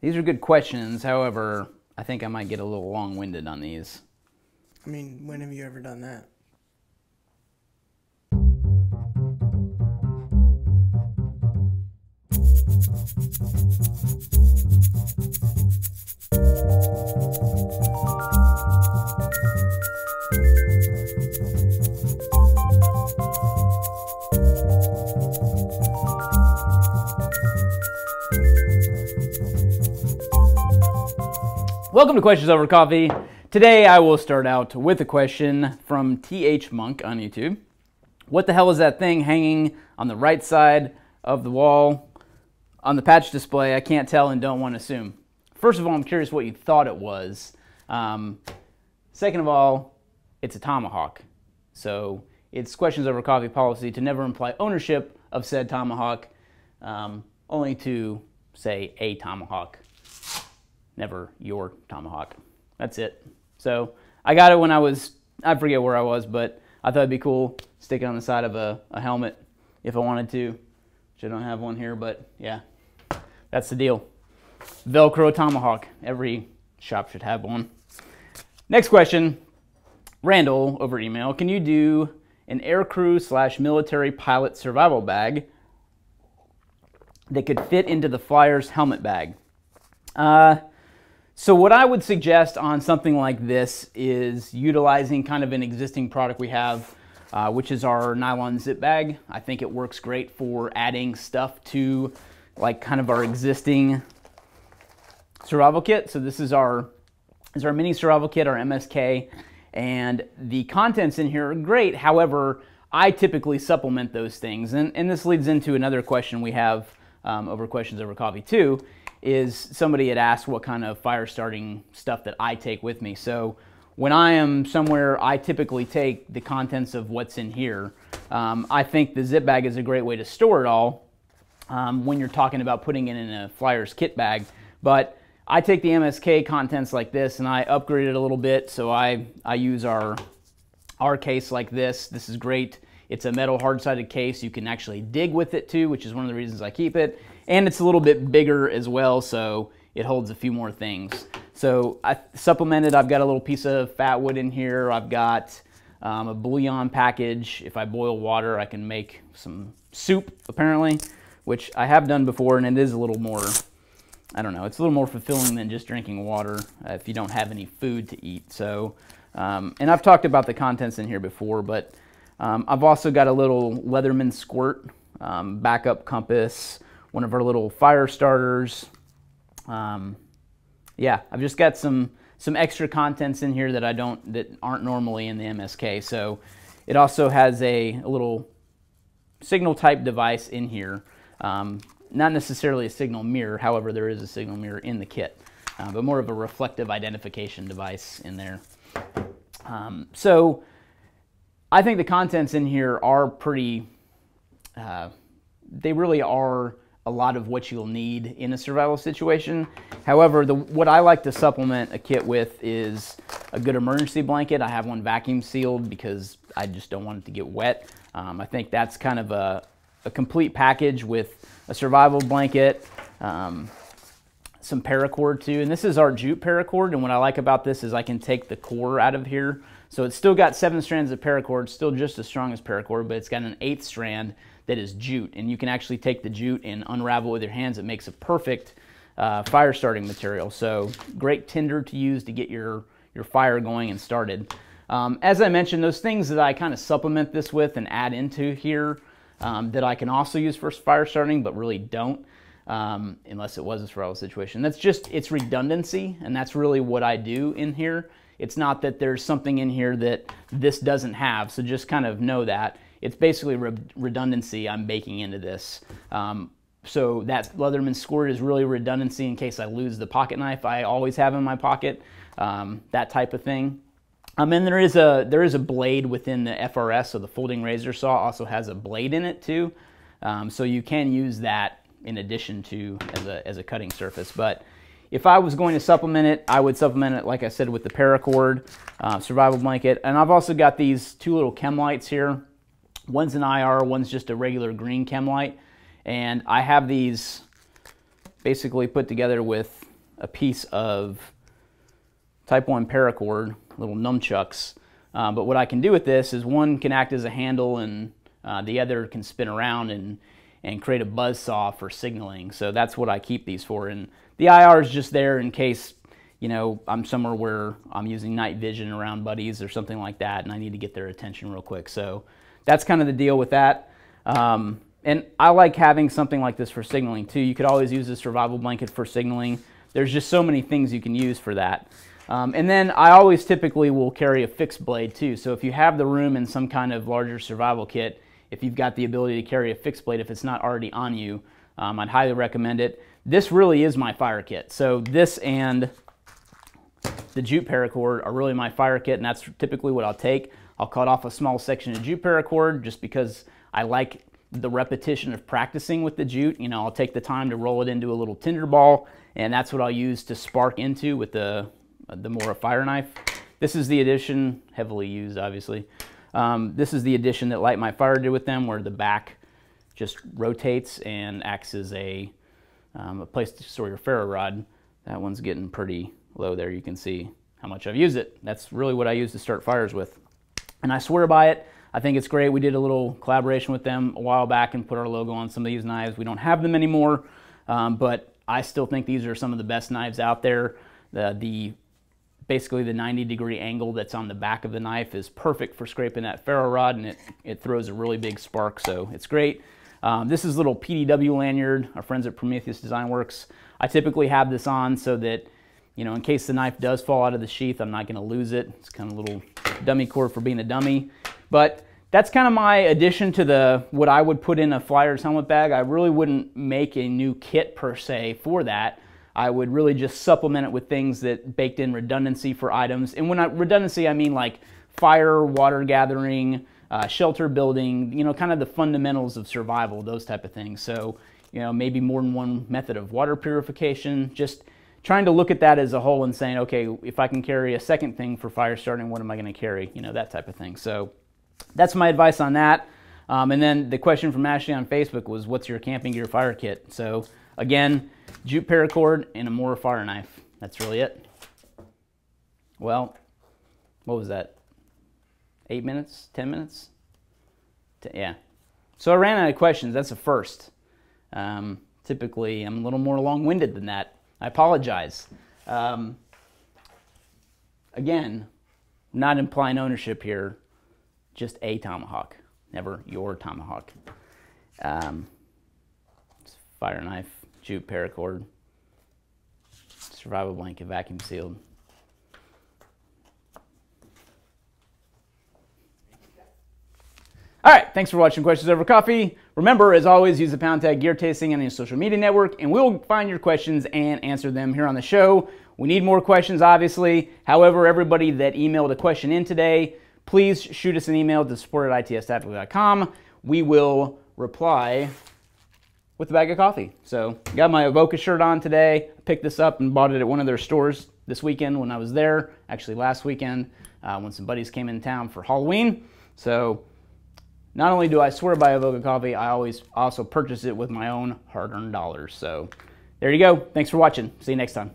These are good questions. However, I think I might get a little long-winded on these. I mean, when have you ever done that? Welcome to Questions Over Coffee. Today I will start out with a question from TH Monk on YouTube. What the hell is that thing hanging on the right side of the wall on the patch display? I can't tell and don't want to assume. First of all, I'm curious what you thought it was. Second of all, it's a tomahawk. So it's Questions Over Coffee policy to never imply ownership of said tomahawk, only to say a tomahawk. Never your tomahawk. That's it. So I got it when I forget where I was, but I thought it'd be cool. Stick it on the side of a helmet if I wanted to, which I don't have one here, but yeah, that's the deal. Velcro tomahawk. Every shop should have one. Next question. Randall over email. Can you do an aircrew / military pilot survival bag that could fit into the Flyers helmet bag? So what I would suggest on something like this is utilizing kind of an existing product we have, which is our nylon zip bag. I think it works great for adding stuff to like kind of our existing survival kit. So this is our mini survival kit, our MSK, and the contents in here are great. However, I typically supplement those things. And this leads into another question we have over Questions Over Coffee too, is somebody had asked what kind of fire starting stuff that I take with me. So when I am somewhere, I typically take the contents of what's in here. I think the zip bag is a great way to store it all when you're talking about putting it in a Flyers kit bag. But I take the MSK contents like this and I upgrade it a little bit. So I use our case like this. This is great. It's a metal hard-sided case. You can actually dig with it too, which is one of the reasons I keep it. And it's a little bit bigger as well, so it holds a few more things. So I supplemented, I've got a little piece of fat wood in here. I've got a bouillon package. If I boil water, I can make some soup, apparently, which I have done before, and it is a little more, I don't know, it's a little more fulfilling than just drinking water if you don't have any food to eat. So, and I've talked about the contents in here before, but I've also got a little Leatherman squirt, backup compass, one of our little fire starters. Yeah, I've just got some extra contents in here that aren't normally in the MSK. So it also has a little signal type device in here. Not necessarily a signal mirror, however, there is a signal mirror in the kit, but more of a reflective identification device in there. So I think the contents in here are pretty, they really are a lot of what you'll need in a survival situation. However, what I like to supplement a kit with is a good emergency blanket. I have one vacuum sealed because I just don't want it to get wet. I think that's kind of a complete package with a survival blanket, some paracord too. And this is our jute paracord, and what I like about this is I can take the core out of here. So it's still got 7 strands of paracord, still just as strong as paracord, but it's got an 8th strand that is jute, and you can actually take the jute and unravel with your hands. It makes a perfect fire starting material. So great tinder to use to get your fire going and started. As I mentioned, those things that I kind of supplement this with and add into here that I can also use for fire starting, but really don't, unless it was a survival situation. It's redundancy, and that's really what I do in here. It's not that there's something in here that this doesn't have, so just kind of know that. It's basically redundancy I'm baking into this. So that Leatherman squirt is really redundancy in case I lose the pocket knife I always have in my pocket, that type of thing. And there is a blade within the FRS, so the folding razor saw also has a blade in it too. So you can use that in addition to as a cutting surface. But if I was going to supplement it, I would supplement it, like I said, with the paracord, survival blanket. And I've also got these 2 little chem lights here. One's an IR, one's just a regular green chem light. And I have these basically put together with a piece of Type 1 paracord, little nunchucks. But what I can do with this is one can act as a handle and the other can spin around and create a buzz saw for signaling. So that's what I keep these for. And the IR is just there in case, you know, I'm somewhere where I'm using night vision around buddies or something like that and I need to get their attention real quick. So that's kind of the deal with that. And I like having something like this for signaling too. You could always use a survival blanket for signaling. There's just so many things you can use for that. And then I always typically will carry a fixed blade too. So if you have the room in some kind of larger survival kit, if you've got the ability to carry a fixed blade, if it's not already on you, I'd highly recommend it. This really is my fire kit. So this and the jute paracord are really my fire kit, and that's typically what I'll take. I'll cut off a small section of jute paracord just because I like the repetition of practicing with the jute. You know, I'll take the time to roll it into a little tinder ball, and that's what I'll use to spark into with the more fire knife. This is the edition, heavily used obviously. This is the edition that Light My Fire did with them, where the back just rotates and acts as a place to store your ferro rod. That one's getting pretty low there. You can see how much I've used it. That's really what I use to start fires with. And I swear by it. I think it's great. We did a little collaboration with them a while back and put our logo on some of these knives. We don't have them anymore, but I still think these are some of the best knives out there. Basically the 90-degree angle that's on the back of the knife is perfect for scraping that ferro rod, and it throws a really big spark, so it's great. This is a little PDW lanyard, our friends at Prometheus Design Works. I typically have this on so that, you know, in case the knife does fall out of the sheath, I'm not going to lose it. It's kind of a little dummy cord for being a dummy. But that's kind of my addition to what I would put in a Flyers helmet bag. I really wouldn't make a new kit per se for that. I would really just supplement it with things that baked in redundancy for items. And when redundancy, I mean like fire, water gathering, shelter building, you know, kind of the fundamentals of survival, those type of things. So, you know, maybe more than one method of water purification, just trying to look at that as a whole and saying, okay, if I can carry a second thing for fire starting, what am I going to carry? You know, that type of thing. So that's my advice on that. And then the question from Ashley on Facebook was, what's your camping gear fire kit? So again, jute paracord and a Mora fire knife. That's really it. Well, what was that? 8 minutes? 10 minutes? Yeah. So I ran out of questions. That's a first. Typically, I'm a little more long-winded than that. I apologize. Again, not implying ownership here, just a tomahawk, never your tomahawk. Fire knife, jute paracord, survival blanket, vacuum sealed. All right, thanks for watching Questions Over Coffee. Remember, as always, use the pound tag Gear Tasting on your social media network, and we'll find your questions and answer them here on the show. We need more questions, obviously. However, everybody that emailed a question in today, please shoot us an email to support@itstactical.com. We will reply with a bag of coffee. So, got my Evoca shirt on today. I picked this up and bought it at one of their stores this weekend when I was there. Actually, last weekend when some buddies came in town for Halloween. So, not only do I swear by Evoca coffee, I always also purchase it with my own hard-earned dollars. So, there you go. Thanks for watching. See you next time.